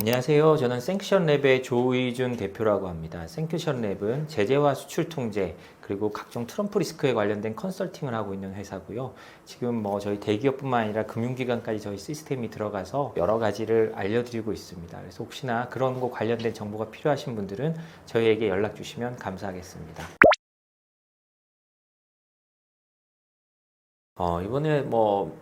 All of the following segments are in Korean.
안녕하세요. 저는 생큐션랩의 조의준 대표라고 합니다. 생큐션랩은 제재와 수출 통제 그리고 각종 트럼프 리스크에 관련된 컨설팅을 하고 있는 회사고요. 지금 저희 대기업뿐만 아니라 금융기관까지 저희 시스템이 들어가서 여러 가지를 알려드리고 있습니다. 그래서 혹시나 그런 거 관련된 정보가 필요하신 분들은 저희에게 연락 주시면 감사하겠습니다. 이번에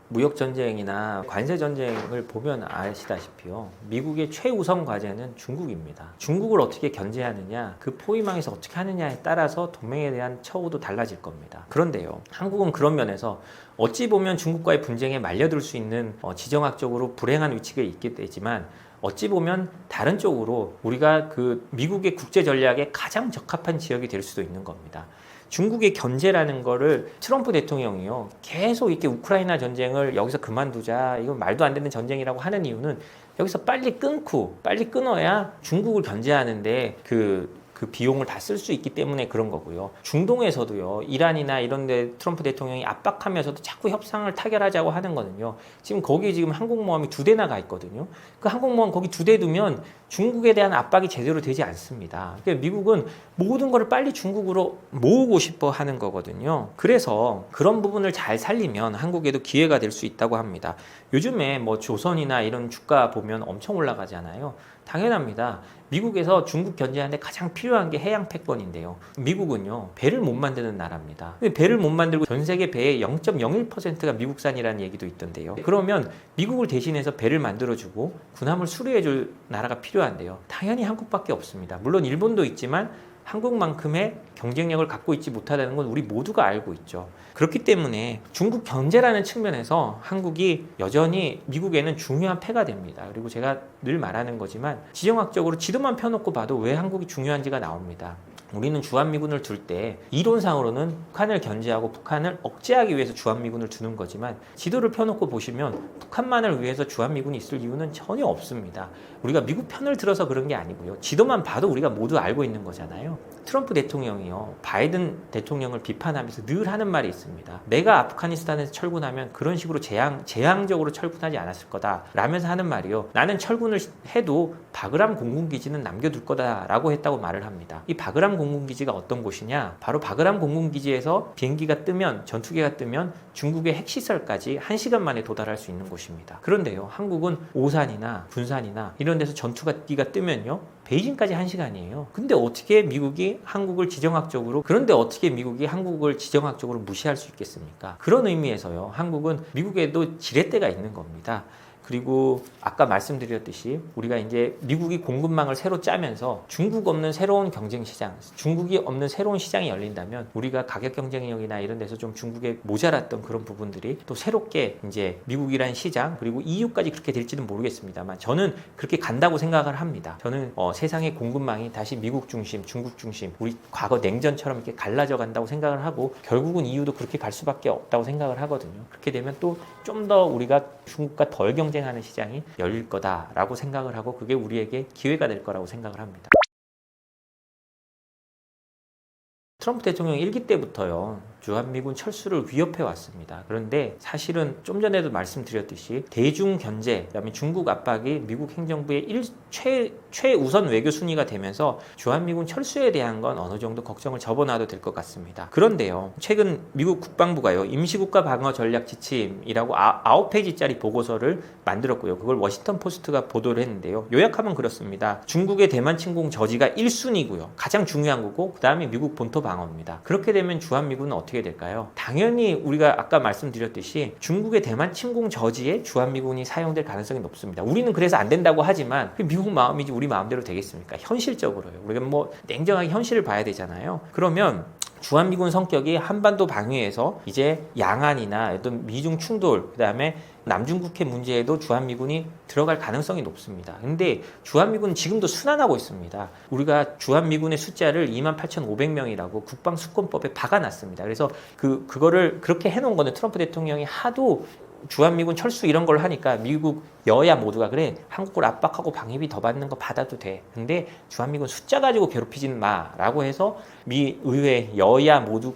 무역 전쟁이나 관세 전쟁을 보면 아시다시피요. 미국의 최우선 과제는 중국입니다. 중국을 어떻게 견제하느냐, 그 포위망에서 어떻게 하느냐에 따라서 동맹에 대한 처우도 달라질 겁니다. 그런데요, 한국은 그런 면에서 어찌 보면 중국과의 분쟁에 말려들 수 있는 지정학적으로 불행한 위치에 있게 되지만 어찌 보면 다른 쪽으로 우리가 그 미국의 국제 전략에 가장 적합한 지역이 될 수도 있는 겁니다. 중국의 견제라는 거를 트럼프 대통령이요 계속 이렇게 우크라이나 전쟁을 여기서 그만두자, 이건 말도 안 되는 전쟁이라고 하는 이유는 여기서 빨리 끊어야 중국을 견제하는데 그 비용을 다 쓸 수 있기 때문에 그런 거고요. 중동에서도요, 이란이나 이런 데 트럼프 대통령이 압박하면서도 자꾸 협상을 타결하자고 하는 거는요. 지금 거기 지금 항공모함이 2대나 가 있거든요. 그 항공모함 거기 2대 두면 중국에 대한 압박이 제대로 되지 않습니다. 그러니까 미국은 모든 거를 빨리 중국으로 모으고 싶어 하는 거거든요. 그래서 그런 부분을 잘 살리면 한국에도 기회가 될 수 있다고 합니다. 요즘에 조선이나 이런 주가 보면 엄청 올라가잖아요. 당연합니다. 미국에서 중국 견제하는데 가장 필요한 게 해양 패권인데요. 미국은요, 배를 못 만드는 나라입니다. 배를 못 만들고 전 세계 배의 0.01%가 미국산이라는 얘기도 있던데요. 그러면 미국을 대신해서 배를 만들어주고 군함을 수리해줄 나라가 필요한데요. 당연히 한국밖에 없습니다. 물론 일본도 있지만 한국만큼의 경쟁력을 갖고 있지 못하다는 건 우리 모두가 알고 있죠. 그렇기 때문에 중국 견제라는 측면에서 한국이 여전히 미국에는 중요한 패가 됩니다. 그리고 제가 늘 말하는 거지만 지정학적으로 지도만 펴놓고 봐도 왜 한국이 중요한지가 나옵니다. 우리는 주한미군을 둘 때 이론상으로는 북한을 견제하고 북한을 억제하기 위해서 주한미군을 두는 거지만 지도를 펴놓고 보시면 북한만을 위해서 주한미군이 있을 이유는 전혀 없습니다. 우리가 미국 편을 들어서 그런 게 아니고요. 지도만 봐도 우리가 모두 알고 있는 거잖아요. 트럼프 대통령이요, 바이든 대통령을 비판하면서 늘 하는 말이 있습니다. 내가 아프가니스탄에서 철군하면 그런 식으로 재앙적으로 철군하지 않았을 거다 라면서 하는 말이요, 나는 철군을 해도 바그람 공군기지는 남겨둘 거다라고 했다고 말을 합니다. 이 바그람 공군기지가 어떤 곳이냐, 바로 바그람 공군기지에서 비행기가 뜨면, 전투기가 뜨면 중국의 핵시설까지 1시간 만에 도달할 수 있는 곳입니다. 그런데요, 한국은 오산이나 군산이나 이런 데서 전투기가 뜨면요, 베이징까지 1시간이에요. 근데 어떻게 미국이 한국을 지정학적으로 무시할 수 있겠습니까? 그런 의미에서요, 한국은 미국에도 지렛대가 있는 겁니다. 그리고 아까 말씀드렸듯이 우리가 이제 미국이 공급망을 새로 짜면서 중국이 없는 새로운 시장이 열린다면 우리가 가격 경쟁력이나 이런 데서 좀 중국에 모자랐던 그런 부분들이 또 새롭게 이제 미국이란 시장, 그리고 EU까지 그렇게 될지는 모르겠습니다만 저는 그렇게 간다고 생각을 합니다. 저는 세상의 공급망이 다시 미국 중심, 중국 중심, 우리 과거 냉전처럼 이렇게 갈라져 간다고 생각을 하고, 결국은 EU도 그렇게 갈 수밖에 없다고 생각을 하거든요. 그렇게 되면 또 좀 더 우리가 중국과 덜 경쟁하는 시장이 열릴 거다라고 생각을 하고, 그게 우리에게 기회가 될 거라고 생각을 합니다. 트럼프 대통령 1기 때부터요, 주한미군 철수를 위협해 왔습니다. 그런데 사실은 좀 전에도 말씀드렸듯이 대중 견제, 그다음에 중국 압박이 미국 행정부의 최우선 외교 순위가 되면서 주한미군 철수에 대한 건 어느 정도 걱정을 접어놔도 될 것 같습니다. 그런데요, 최근 미국 국방부가요, 임시국가 방어 전략 지침이라고 9페이지짜리 보고서를 만들었고요. 그걸 워싱턴 포스트가 보도를 했는데요. 요약하면 그렇습니다. 중국의 대만 침공 저지가 1순위고요. 가장 중요한 거고, 그 다음에 미국 본토 방어입니다. 그렇게 되면 주한미군은 어떻게 될까요? 당연히 우리가 아까 말씀드렸듯이 중국의 대만 침공 저지에 주한미군이 사용될 가능성이 높습니다. 우리는 그래서 안 된다고 하지만 미국 마음이지 우리 마음대로 되겠습니까? 현실적으로요. 우리가 냉정하게 현실을 봐야 되잖아요. 그러면 주한미군 성격이 한반도 방위에서 이제 양안이나 어떤 미중 충돌, 그 다음에 남중국해 문제에도 주한미군이 들어갈 가능성이 높습니다. 근데 주한미군은 지금도 순환하고 있습니다. 우리가 주한미군의 숫자를 28,500명이라고 국방수권법에 박아놨습니다. 그래서 그거를 그렇게 해놓은 거는 트럼프 대통령이 하도 주한미군 철수 이런 걸 하니까 미국 여야 모두가 그래, 한국을 압박하고 방위비 더 받는 거 받아도 돼. 근데 주한미군 숫자 가지고 괴롭히진 마라고 해서 미 의회 여야 모두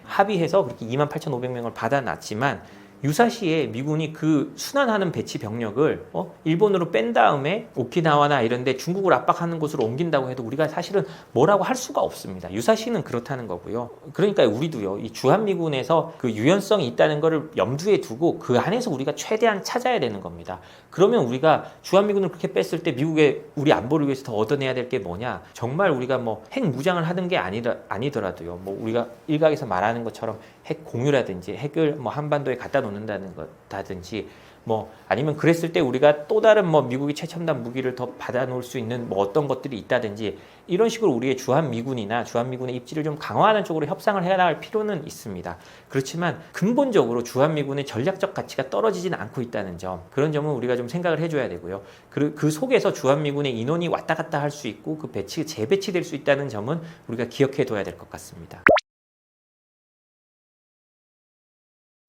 합의해서 그렇게 28,500명을 받아놨지만, 유사시에 미군이 그 순환하는 배치 병력을 일본으로 뺀 다음에 오키나와나 이런데 중국을 압박하는 곳으로 옮긴다고 해도 우리가 사실은 뭐라고 할 수가 없습니다. 유사시는 그렇다는 거고요. 그러니까 우리도요, 이 주한미군에서 그 유연성이 있다는 거를 염두에 두고 그 안에서 우리가 최대한 찾아야 되는 겁니다. 그러면 우리가 주한미군을 그렇게 뺐을 때 미국의 우리 안보를 위해서 더 얻어내야 될 게 뭐냐? 정말 우리가 뭐 핵무장을 하는 게 아니더라도요. 뭐 우리가 일각에서 말하는 것처럼 핵 공유라든지 핵을 뭐 한반도에 갖다 놓는다는 거다든지 뭐 아니면 그랬을 때 우리가 또 다른 뭐 미국이 최첨단 무기를 더 받아놓을 수 있는 뭐 어떤 것들이 있다든지 이런 식으로 우리의 주한미군이나 주한미군의 입지를 좀 강화하는 쪽으로 협상을 해야 할 필요는 있습니다. 그렇지만 근본적으로 주한미군의 전략적 가치가 떨어지지는 않고 있다는 점, 그런 점은 우리가 좀 생각을 해줘야 되고요. 그 속에서 주한미군의 인원이 왔다 갔다 할 수 있고 그 재배치될 수 있다는 점은 우리가 기억해 둬야 될 것 같습니다.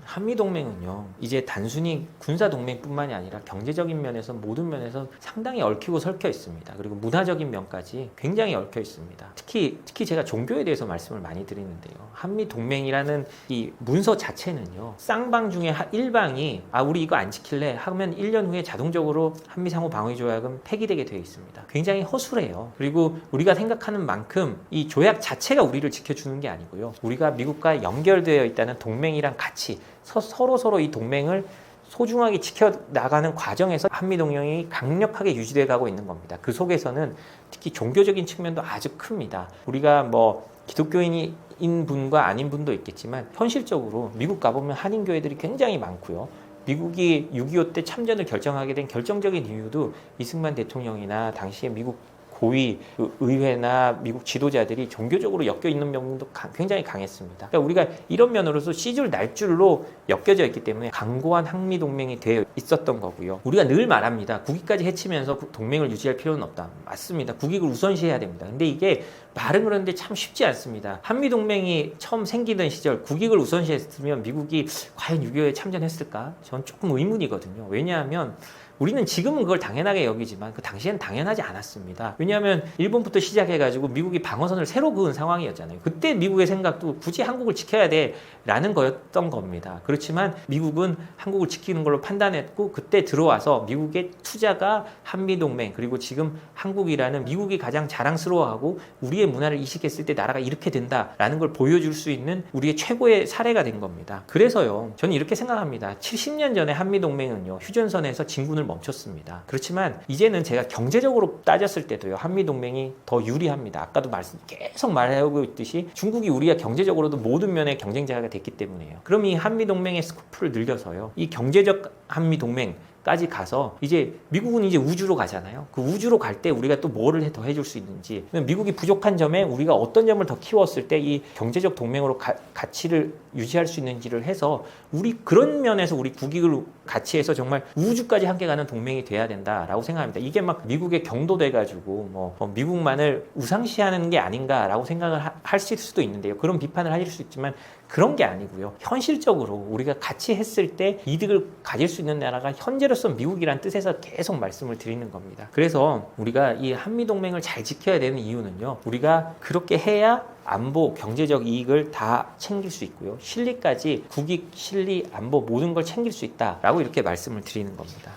한미동맹은요, 이제 단순히 군사동맹뿐만이 아니라 경제적인 면에서 모든 면에서 상당히 얽히고 설켜 있습니다. 그리고 문화적인 면까지 굉장히 얽혀 있습니다. 특히 제가 종교에 대해서 말씀을 많이 드리는데요. 한미동맹이라는 이 문서 자체는요, 쌍방 중에 일방이 우리 이거 안 지킬래 하면 1년 후에 자동적으로 한미상호방위조약은 폐기되게 되어 있습니다. 굉장히 허술해요. 그리고 우리가 생각하는 만큼 이 조약 자체가 우리를 지켜주는 게 아니고요. 우리가 미국과 연결되어 있다는 동맹이란 가치, 서로 이 동맹을 소중하게 지켜나가는 과정에서 한미동맹이 강력하게 유지돼 가고 있는 겁니다. 그 속에서는 특히 종교적인 측면도 아주 큽니다. 우리가 뭐 기독교인인 분과 아닌 분도 있겠지만 현실적으로 미국 가보면 한인교회들이 굉장히 많고요. 미국이 6.25 때 참전을 결정하게 된 결정적인 이유도 이승만 대통령이나 당시에 미국 고위 의회나 미국 지도자들이 종교적으로 엮여 있는 면도 굉장히 강했습니다. 그러니까 우리가 이런 면으로서 씨줄 날줄로 엮여져 있기 때문에 강고한 한미동맹이 되어 있었던 거고요. 우리가 늘 말합니다. 국익까지 해치면서 동맹을 유지할 필요는 없다. 맞습니다. 국익을 우선시해야 됩니다. 근데 이게 말은 그런데 참 쉽지 않습니다. 한미동맹이 처음 생기던 시절 국익을 우선시했으면 미국이 과연 6.25에 참전했을까? 전 조금 의문이거든요. 왜냐하면 우리는 지금은 그걸 당연하게 여기지만 그 당시엔 당연하지 않았습니다. 왜냐하면 일본부터 시작해가지고 미국이 방어선을 새로 그은 상황이었잖아요. 그때 미국의 생각도 굳이 한국을 지켜야 돼라는 거였던 겁니다. 그렇지만 미국은 한국을 지키는 걸로 판단했고 그때 들어와서 미국의 투자가 한미동맹 그리고 지금 한국이라는 미국이 가장 자랑스러워하고 우리의 문화를 이식했을 때 나라가 이렇게 된다라는 걸 보여줄 수 있는 우리의 최고의 사례가 된 겁니다. 그래서요, 저는 이렇게 생각합니다. 70년 전에 한미동맹은요, 휴전선에서 진군을 멈췄습니다. 그렇지만 이제는 제가 경제적으로 따졌을 때도요, 한미동맹이 더 유리합니다. 아까도 계속 말하고 있듯이 중국이 우리가 경제적으로도 모든 면의 경쟁자가 됐기 때문이에요. 그럼 이 한미동맹의 스코프를 늘려서요, 이 경제적 한미동맹 까지 가서 이제 미국은 이제 우주로 가잖아요. 그 우주로 갈 때 우리가 또 뭐를 더 해줄 수 있는지, 미국이 부족한 점에 우리가 어떤 점을 더 키웠을 때 이 경제적 동맹으로 가치를 유지할 수 있는지를 해서 우리 그런 면에서 우리 국익을 같이 해서 정말 우주까지 함께 가는 동맹이 돼야 된다라고 생각합니다. 이게 막 미국에 경도돼가지고 뭐 미국만을 우상시하는 게 아닌가라고 생각을 하실 수도 있는데요. 그런 비판을 하실 수 있지만 그런 게 아니고요. 현실적으로 우리가 같이 했을 때 이득을 가질 수 있는 나라가 현재로서 미국이란 뜻에서 계속 말씀을 드리는 겁니다. 그래서 우리가 이 한미동맹을 잘 지켜야 되는 이유는요, 우리가 그렇게 해야 안보, 경제적 이익을 다 챙길 수 있고요, 실리까지 국익, 실리, 안보 모든 걸 챙길 수 있다라고 이렇게 말씀을 드리는 겁니다.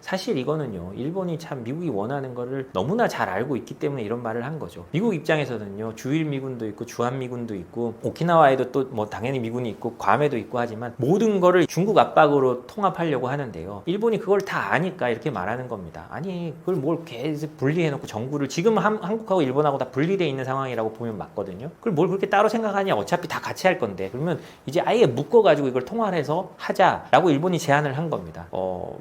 사실 이거는요, 일본이 참 미국이 원하는 거를 너무나 잘 알고 있기 때문에 이런 말을 한 거죠. 미국 입장에서는요, 주일미군도 있고 주한미군도 있고 오키나와에도 또 뭐 당연히 미군이 있고 괌에도 있고 하지만 모든 거를 중국 압박으로 통합하려고 하는데요, 일본이 그걸 다 아니까 이렇게 말하는 겁니다. 아니 그걸 뭘 계속 분리해놓고 정부를, 지금 한국하고 일본하고 다 분리되어 있는 상황이라고 보면 맞거든요. 그걸 뭘 그렇게 따로 생각하냐, 어차피 다 같이 할 건데. 그러면 이제 아예 묶어가지고 이걸 통합해서 하자라고 일본이 제안을 한 겁니다.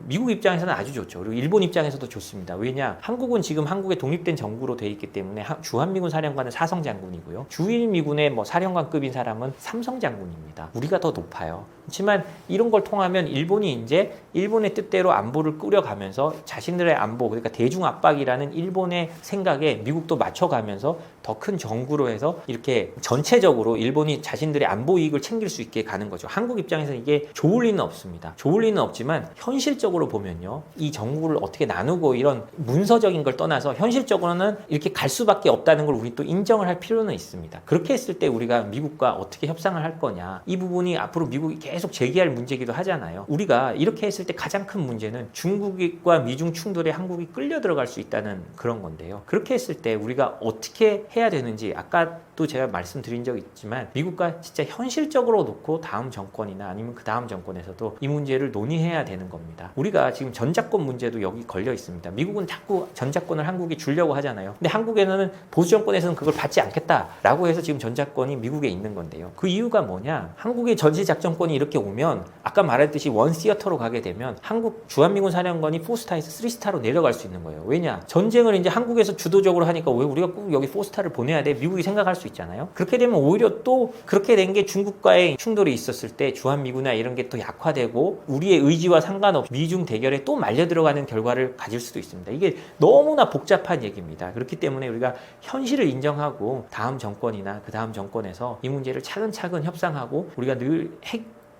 미국 입장에서는 아주 좋죠. 그리고 일본 입장에서도 좋습니다. 왜냐? 한국은 지금 한국의 독립된 정부로 돼 있기 때문에 주한미군 사령관은 사성 장군이고요. 주일미군의 뭐 사령관급인 사람은 삼성 장군입니다. 우리가 더 높아요. 그렇지만 이런 걸 통하면 일본이 이제 일본의 뜻대로 안보를 꾸려가면서 자신들의 안보, 그러니까 대중 압박이라는 일본의 생각에 미국도 맞춰가면서 더 큰 정부로 해서 이렇게 전체적으로 일본이 자신들의 안보 이익을 챙길 수 있게 가는 거죠. 한국 입장에서 이게 좋을 리는 없습니다. 좋을 리는 없지만 현실적으로 보면요, 이 정부를 어떻게 나누고 이런 문서적인 걸 떠나서 현실적으로는 이렇게 갈 수밖에 없다는 걸 우리 또 인정을 할 필요는 있습니다. 그렇게 했을 때 우리가 미국과 어떻게 협상을 할 거냐, 이 부분이 앞으로 미국이 계속 제기할 문제이기도 하잖아요. 우리가 이렇게 했을 때 가장 큰 문제는 중국과 미중 충돌에 한국이 끌려 들어갈 수 있다는 그런 건데요. 그렇게 했을 때 우리가 어떻게 해야 되는지, 아까 또 제가 말씀드린 적이 있지만 미국과 진짜 현실적으로 놓고 다음 정권이나 아니면 그 다음 정권에서도 이 문제를 논의해야 되는 겁니다. 우리가 지금 전작권 문제도 여기 걸려 있습니다. 미국은 자꾸 전작권을 한국이 주려고 하잖아요. 근데 한국에는 보수 정권에서는 그걸 받지 않겠다라고 해서 지금 전작권이 미국에 있는 건데요. 그 이유가 뭐냐? 한국의 전시작전권이 이렇게 오면 아까 말했듯이 원시어터로 가게 되면 한국 주한미군 사령관이 4스타에서 3스타로 내려갈 수 있는 거예요. 왜냐? 전쟁을 이제 한국에서 주도적으로 하니까 왜 우리가 꼭 여기 4스타를 보내야 돼? 미국이 생각할 수 있잖아요. 그렇게 되면 오히려 또 그렇게 된 게 중국과의 충돌이 있었을 때 주한미군이나 이런 게 더 약화되고 우리의 의지와 상관없이 미중 대결에 또 말려 들어가는 결과를 가질 수도 있습니다. 이게 너무나 복잡한 얘기입니다. 그렇기 때문에 우리가 현실을 인정하고 다음 정권이나 그 다음 정권에서 이 문제를 차근차근 협상하고 우리가 늘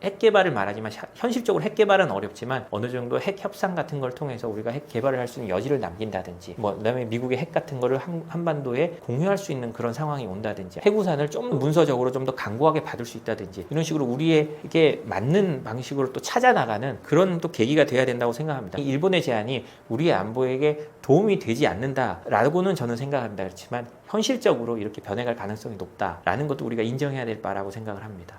핵 개발을 말하지만 현실적으로 핵 개발은 어렵지만 어느 정도 핵 협상 같은 걸 통해서 우리가 핵 개발을 할 수 있는 여지를 남긴다든지 그다음에 미국의 핵 같은 거를 한반도에 공유할 수 있는 그런 상황이 온다든지 핵우산을 좀 문서적으로 좀 더 강고하게 받을 수 있다든지 이런 식으로 우리에게 맞는 방식으로 또 찾아나가는 그런 또 계기가 돼야 된다고 생각합니다. 일본의 제안이 우리의 안보에게 도움이 되지 않는다라고는 저는 생각합니다. 그렇지만 현실적으로 이렇게 변해갈 가능성이 높다라는 것도 우리가 인정해야 될 바라고 생각을 합니다.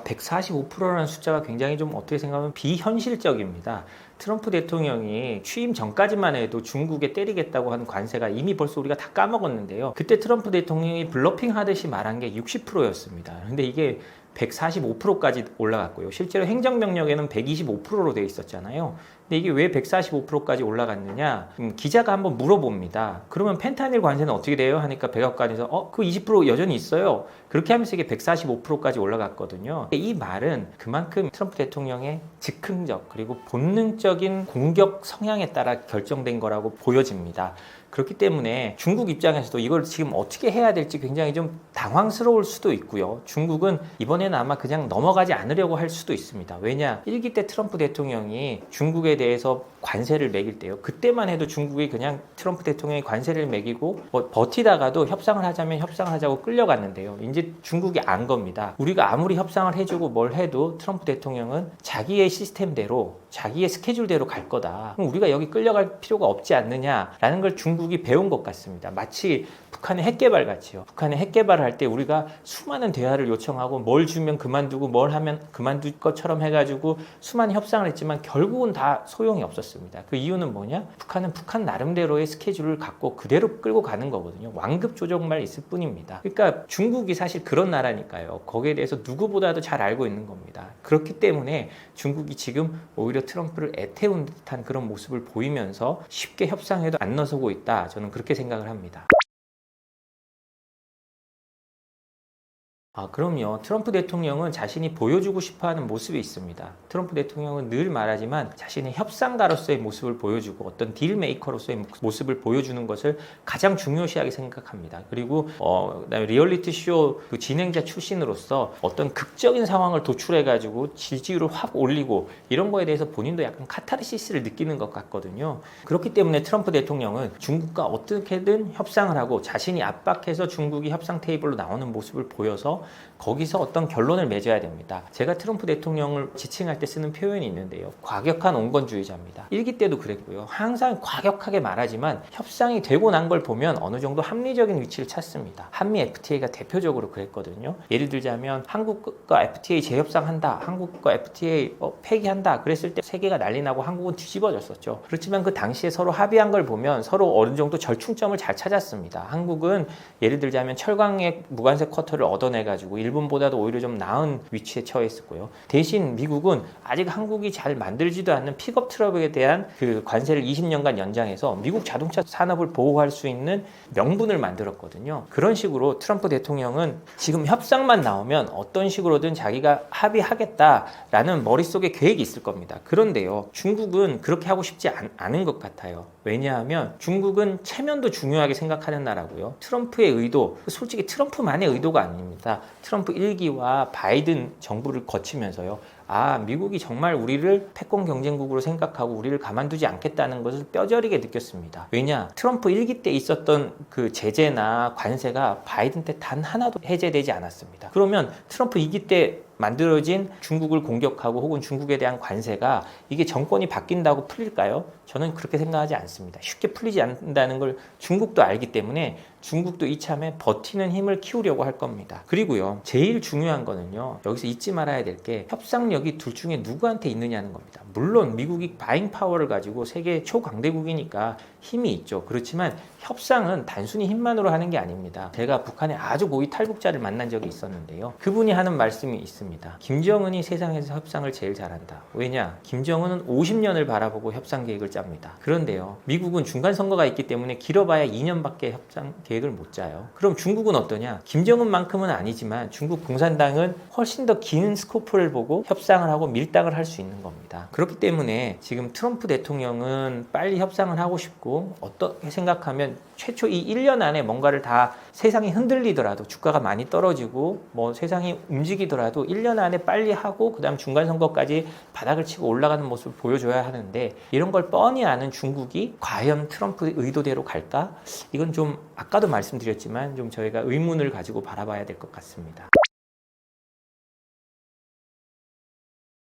145%라는 숫자가 굉장히 좀 어떻게 생각하면 비현실적입니다. 트럼프 대통령이 취임 전까지만 해도 중국에 때리겠다고 하는 관세가 이미 벌써 우리가 다 까먹었는데요. 그때 트럼프 대통령이 블러핑 하듯이 말한 게 60%였습니다. 근데 이게 145%까지 올라갔고요. 실제로 행정명령에는 125%로 되어 있었잖아요. 근데 이게 왜 145%까지 올라갔느냐? 기자가 한번 물어봅니다. 그러면 펜타닐 관세는 어떻게 돼요? 하니까 백악관에서 그 20% 여전히 있어요. 그렇게 하면서 이게 145%까지 올라갔거든요. 이 말은 그만큼 트럼프 대통령의 즉흥적 그리고 본능적인 공격 성향에 따라 결정된 거라고 보여집니다. 그렇기 때문에 중국 입장에서도 이걸 지금 어떻게 해야 될지 굉장히 좀 당황스러울 수도 있고요. 중국은 이번에는 아마 그냥 넘어가지 않으려고 할 수도 있습니다. 왜냐? 1기 때 트럼프 대통령이 중국에 대해서 관세를 매길 때요. 그때만 해도 중국이 그냥 트럼프 대통령이 관세를 매기고 버티다가도 협상을 하자면 협상을 하자고 끌려갔는데요. 이제 중국이 안 겁니다. 우리가 아무리 협상을 해주고 뭘 해도 트럼프 대통령은 자기의 시스템대로 자기의 스케줄대로 갈 거다. 그럼 우리가 여기 끌려갈 필요가 없지 않느냐라는 걸 중국이 배운 것 같습니다. 마치 북한의 핵개발 같이요. 북한의 핵개발을 할 때 우리가 수많은 대화를 요청하고 뭘 주면 그만두고 뭘 하면 그만둘 것처럼 해가지고 수많은 협상을 했지만 결국은 다 소용이 없었습니다. 그 이유는 뭐냐? 북한은 북한 나름대로의 스케줄을 갖고 그대로 끌고 가는 거거든요. 완급 조정만 있을 뿐입니다. 그러니까 중국이 사실 그런 나라니까요. 거기에 대해서 누구보다도 잘 알고 있는 겁니다. 그렇기 때문에 중국이 지금 오히려 트럼프를 애태운 듯한 그런 모습을 보이면서 쉽게 협상에도 안 나서고 있다. 저는 그렇게 생각을 합니다. 그럼요. 트럼프 대통령은 자신이 보여주고 싶어하는 모습이 있습니다. 트럼프 대통령은 늘 말하지만 자신의 협상가로서의 모습을 보여주고 어떤 딜메이커로서의 모습을 보여주는 것을 가장 중요시하게 생각합니다. 그리고 그다음에 리얼리티 쇼 그 진행자 출신으로서 어떤 극적인 상황을 도출해가지고 지지율을 확 올리고 이런 거에 대해서 본인도 약간 카타르시스를 느끼는 것 같거든요. 그렇기 때문에 트럼프 대통령은 중국과 어떻게든 협상을 하고 자신이 압박해서 중국이 협상 테이블로 나오는 모습을 보여서 거기서 어떤 결론을 맺어야 됩니다. 제가 트럼프 대통령을 지칭할 때 쓰는 표현이 있는데요. 과격한 온건주의자입니다. 1기 때도 그랬고요. 항상 과격하게 말하지만 협상이 되고 난 걸 보면 어느 정도 합리적인 위치를 찾습니다. 한미 FTA가 대표적으로 그랬거든요. 예를 들자면 한국과 FTA 재협상한다. 한국과 FTA 폐기한다. 그랬을 때 세계가 난리 나고 한국은 뒤집어졌었죠. 그렇지만 그 당시에 서로 합의한 걸 보면 서로 어느 정도 절충점을 잘 찾았습니다. 한국은 예를 들자면 철강의 무관세 쿼터를 얻어내가지고 일본보다도 오히려 좀 나은 위치에 처해 있었고요. 대신 미국은 아직 한국이 잘 만들지도 않는 픽업 트럭에 대한 그 관세를 20년간 연장해서 미국 자동차 산업을 보호할 수 있는 명분을 만들었거든요. 그런 식으로 트럼프 대통령은 지금 협상만 나오면 어떤 식으로든 자기가 합의하겠다라는 머릿속에 계획이 있을 겁니다. 그런데요, 중국은 그렇게 하고 싶지 않은 것 같아요. 왜냐하면 중국은 체면도 중요하게 생각하는 나라고요. 트럼프의 의도, 솔직히 트럼프만의 의도가 아닙니다. 트럼프 1기와 바이든 정부를 거치면서요. 미국이 정말 우리를 패권 경쟁국으로 생각하고 우리를 가만두지 않겠다는 것을 뼈저리게 느꼈습니다. 왜냐? 트럼프 1기 때 있었던 그 제재나 관세가 바이든 때 단 하나도 해제되지 않았습니다. 그러면 트럼프 2기 때 만들어진 중국을 공격하고 혹은 중국에 대한 관세가 이게 정권이 바뀐다고 풀릴까요? 저는 그렇게 생각하지 않습니다. 쉽게 풀리지 않는다는 걸 중국도 알기 때문에 중국도 이참에 버티는 힘을 키우려고 할 겁니다. 그리고요, 제일 중요한 거는요, 여기서 잊지 말아야 될 게 협상력이 둘 중에 누구한테 있느냐는 겁니다. 물론 미국이 바잉 파워를 가지고 세계 초강대국이니까 힘이 있죠. 그렇지만 협상은 단순히 힘만으로 하는 게 아닙니다. 제가 북한의 아주 고위 탈북자를 만난 적이 있었는데요. 그분이 하는 말씀이 있습니다. 김정은이 세상에서 협상을 제일 잘한다. 왜냐? 김정은은 50년을 바라보고 협상 계획을 짭니다. 그런데요, 미국은 중간 선거가 있기 때문에 길어봐야 2년밖에 협상 계획을 못 짜요. 그럼 중국은 어떠냐? 김정은만큼은 아니지만 중국 공산당은 훨씬 더 긴 스코프를 보고 협상을 하고 밀당을 할 수 있는 겁니다. 그렇기 때문에 지금 트럼프 대통령은 빨리 협상을 하고 싶고, 어떻게 생각하면 최초 이 1년 안에 뭔가를 다 세상이 흔들리더라도, 주가가 많이 떨어지고 뭐 세상이 움직이더라도 1년 안에 빨리 하고 그 다음 중간 선거까지 바닥을 치고 올라가는 모습을 보여줘야 하는데, 이런 걸 뻔히 아는 중국이 과연 트럼프의 의도대로 갈까? 이건 좀 아까도 말씀드렸지만 좀 저희가 의문을 가지고 바라봐야 될 것 같습니다.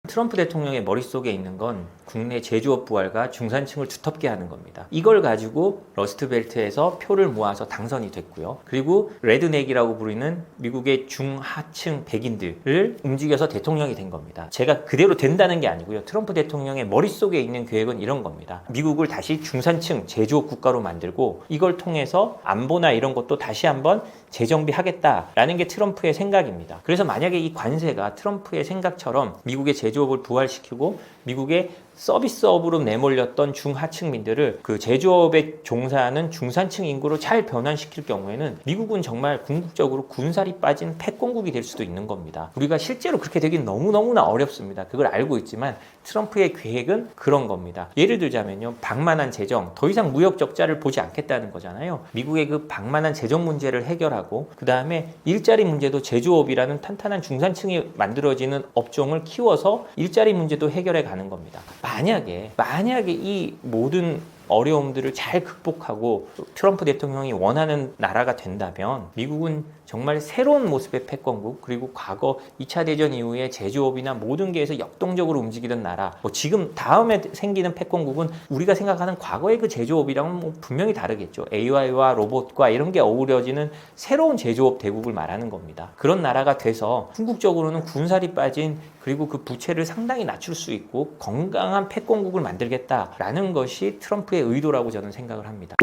트럼프 대통령의 머릿속에 있는 건 국내 제조업 부활과 중산층을 두텁게 하는 겁니다. 이걸 가지고 러스트벨트에서 표를 모아서 당선이 됐고요. 그리고 레드넥이라고 부르는 미국의 중하층 백인들을 움직여서 대통령이 된 겁니다. 제가 그대로 된다는 게 아니고요. 트럼프 대통령의 머릿속에 있는 계획은 이런 겁니다. 미국을 다시 중산층 제조업 국가로 만들고, 이걸 통해서 안보나 이런 것도 다시 한번 재정비하겠다라는 게 트럼프의 생각입니다. 그래서 만약에 이 관세가 트럼프의 생각처럼 미국의 제조업을 부활시키고 미국의 서비스업으로 내몰렸던 중하층민들을 그 제조업에 종사하는 중산층 인구로 잘 변환시킬 경우에는 미국은 정말 궁극적으로 군살이 빠진 패권국이 될 수도 있는 겁니다. 우리가 실제로 그렇게 되긴 너무너무나 어렵습니다. 그걸 알고 있지만 트럼프의 계획은 그런 겁니다. 예를 들자면요, 방만한 재정, 더 이상 무역 적자를 보지 않겠다는 거잖아요. 미국의 그 방만한 재정 문제를 해결하고, 그 다음에 일자리 문제도 제조업이라는 탄탄한 중산층이 만들어지는 업종을 키워서 일자리 문제도 해결해 가는 겁니다. 만약에 이 모든 어려움들을 잘 극복하고 트럼프 대통령이 원하는 나라가 된다면 미국은 정말 새로운 모습의 패권국, 그리고 과거 2차 대전 이후에 제조업이나 모든 게에서 역동적으로 움직이던 나라, 지금 다음에 생기는 패권국은 우리가 생각하는 과거의 그 제조업이랑은 분명히 다르겠죠. AI와 로봇과 이런 게 어우러지는 새로운 제조업 대국을 말하는 겁니다. 그런 나라가 돼서 궁극적으로는 군살이 빠진, 그리고 그 부채를 상당히 낮출 수 있고 건강한 패권국을 만들겠다라는 것이 트럼프의 의도라고 저는 생각을 합니다.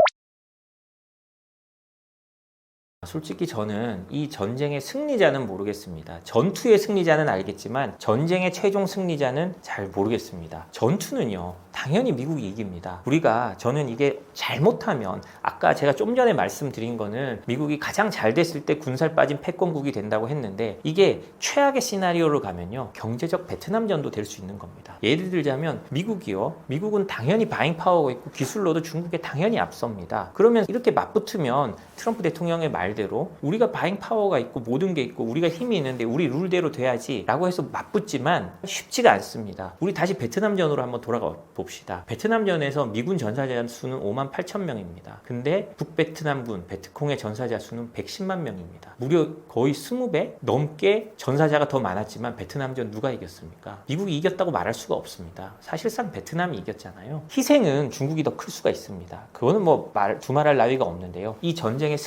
솔직히 저는 이 전쟁의 승리자는 모르겠습니다. 전투의 승리자는 알겠지만 전쟁의 최종 승리자는 잘 모르겠습니다. 전투는요, 당연히 미국이 이깁니다. 저는 이게 잘못하면, 아까 제가 좀 전에 말씀드린 거는 미국이 가장 잘 됐을 때 군살 빠진 패권국이 된다고 했는데, 이게 최악의 시나리오로 가면요, 경제적 베트남전도 될 수 있는 겁니다. 예를 들자면 미국은 당연히 바잉 파워가 있고 기술로도 중국에 당연히 앞섭니다. 그러면 이렇게 맞붙으면 트럼프 대통령의 말대로 우리가 바잉 파워가 있고 모든 게 있고 우리가 힘이 있는데 우리 룰대로 돼야지 라고 해서 맞붙지만 쉽지가 않습니다. 우리 다시 베트남전으로 한번 돌아가 봅시다. 베트남전에서 미군 전사자 수는 5만 8천 명입니다. 근데 북베트남군, 베트콩의 전사자 수는 110만 명입니다. 무려 거의 20배 넘게 전사자가 더 많았지만 베트남전 누가 이겼습니까? 미국이 이겼다고 말할 수가 없습니다. 사실상 베트남이 이겼잖아요. 희생은 중국이 더 클 수가 있습니다. 그거는 두말할 나위가 없는데요. 이 전쟁의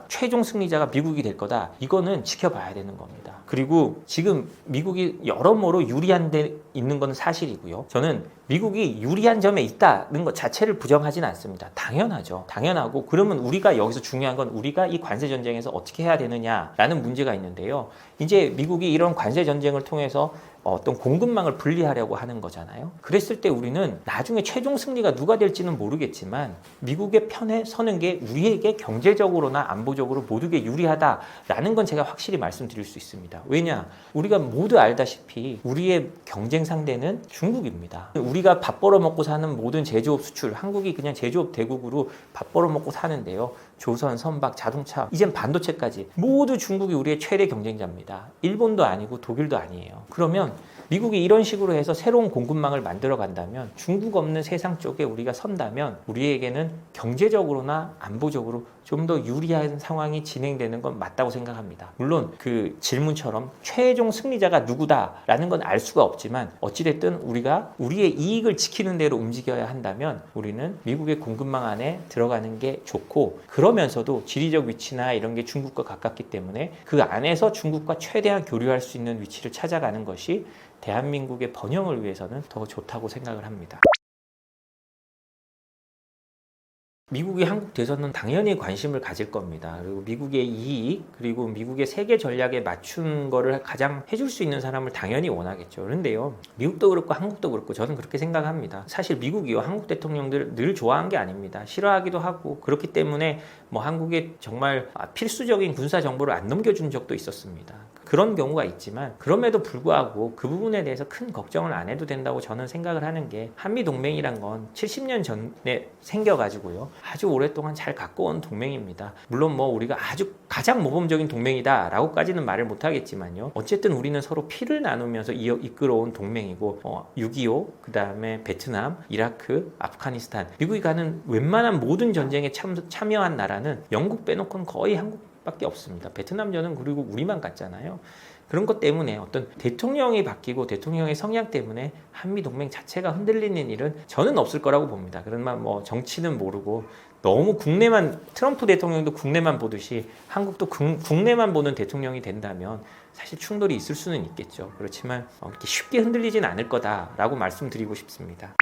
최종 승리자가 미국이 될 거다. 이거는 지켜봐야 되는 겁니다. 그리고 지금 미국이 여러모로 유리한 데 있는 건 사실이고요. 저는 미국이 유리한 점에 있다는 것 자체를 부정하지는 않습니다. 당연하죠. 당연하고, 그러면 여기서 중요한 건 우리가 이 관세 전쟁에서 어떻게 해야 되느냐라는 문제가 있는데요. 이제 미국이 이런 관세 전쟁을 통해서 어떤 공급망을 분리하려고 하는 거잖아요. 그랬을 때 우리는 나중에 최종 승리가 누가 될지는 모르겠지만 미국의 편에 서는 게 우리에게 경제적으로나 안보적으로 모두게 유리하다라는 건 제가 확실히 말씀드릴 수 있습니다. 왜냐? 우리가 모두 알다시피 우리의 경쟁 상대는 중국입니다. 우리가 밥 벌어먹고 사는 모든 제조업 수출, 한국이 그냥 제조업 대국으로 밥 벌어먹고 사는데요. 조선, 선박, 자동차, 이젠 반도체까지 모두 중국이 우리의 최대 경쟁자입니다. 일본도 아니고 독일도 아니에요. 그러면 미국이 이런 식으로 해서 새로운 공급망을 만들어 간다면, 중국 없는 세상 쪽에 우리가 선다면 우리에게는 경제적으로나 안보적으로 좀 더 유리한 상황이 진행되는 건 맞다고 생각합니다. 물론 그 질문처럼 최종 승리자가 누구다라는 건 알 수가 없지만, 어찌됐든 우리가 우리의 이익을 지키는 대로 움직여야 한다면 우리는 미국의 공급망 안에 들어가는 게 좋고, 그러면서도 지리적 위치나 이런 게 중국과 가깝기 때문에 그 안에서 중국과 최대한 교류할 수 있는 위치를 찾아가는 것이 대한민국의 번영을 위해서는 더 좋다고 생각을 합니다. 미국이 한국 대선은 당연히 관심을 가질 겁니다. 그리고 미국의 이익, 그리고 미국의 세계 전략에 맞춘 거를 가장 해줄 수 있는 사람을 당연히 원하겠죠. 그런데요, 미국도 그렇고 한국도 그렇고 저는 그렇게 생각합니다. 사실 미국이요, 한국 대통령들 늘 좋아한 게 아닙니다. 싫어하기도 하고, 그렇기 때문에 뭐 한국에 정말 필수적인 군사 정보를 안 넘겨준 적도 있었습니다. 그런 경우가 있지만, 그럼에도 불구하고 그 부분에 대해서 큰 걱정을 안 해도 된다고 저는 생각을 하는 게, 한미동맹이란 건 70년 전에 생겨가지고요, 아주 오랫동안 잘 갖고 온 동맹입니다. 물론 뭐 우리가 아주 가장 모범적인 동맹이다 라고까지는 말을 못하겠지만요, 어쨌든 우리는 서로 피를 나누면서 이끌어온 동맹이고, 6.25, 그 다음에 베트남, 이라크, 아프가니스탄, 미국이 가는 웬만한 모든 전쟁에 참여한 나라는 영국 빼놓고는 거의 한국 밖에 없습니다. 베트남전은 그리고 우리만 갔잖아요. 그런 것 때문에 어떤 대통령이 바뀌고 대통령의 성향 때문에 한미동맹 자체가 흔들리는 일은 저는 없을 거라고 봅니다. 그러면 뭐 정치는 모르고 너무 국내만, 트럼프 대통령도 국내만 보듯이 한국도 국내만 보는 대통령이 된다면 사실 충돌이 있을 수는 있겠죠. 그렇지만 그렇게 쉽게 흔들리진 않을 거다라고 말씀드리고 싶습니다.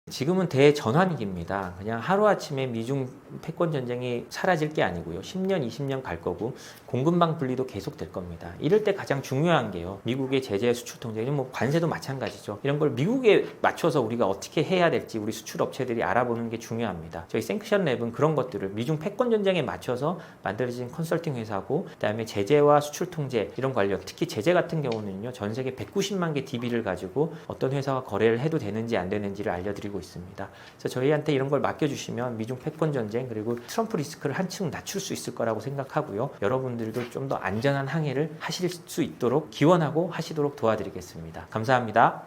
지금은 대전환기입니다. 그냥 하루아침에 미중 패권 전쟁이 사라질 게 아니고요, 10년, 20년 갈 거고, 공급망 분리도 계속 될 겁니다. 이럴 때 가장 중요한 게요, 미국의 제재, 수출 통제, 뭐 관세도 마찬가지죠. 이런 걸 미국에 맞춰서 우리가 어떻게 해야 될지 우리 수출 업체들이 알아보는 게 중요합니다. 저희 생크션 랩은 그런 것들을 미중 패권 전쟁에 맞춰서 만들어진 컨설팅 회사고, 그다음에 제재와 수출 통제 이런 관련, 특히 제재 같은 경우는요, 전 세계 190만 개 DB를 가지고 어떤 회사가 거래를 해도 되는지 안 되는지를 알려드리고 있습니다. 그래서 저희한테 이런 걸 맡겨주시면 미중 패권 전쟁, 그리고 트럼프 리스크를 한층 낮출 수 있을 거라고 생각하고요, 여러분들도 좀 더 안전한 항해를 하실 수 있도록 기원하고 하시도록 도와드리겠습니다. 감사합니다.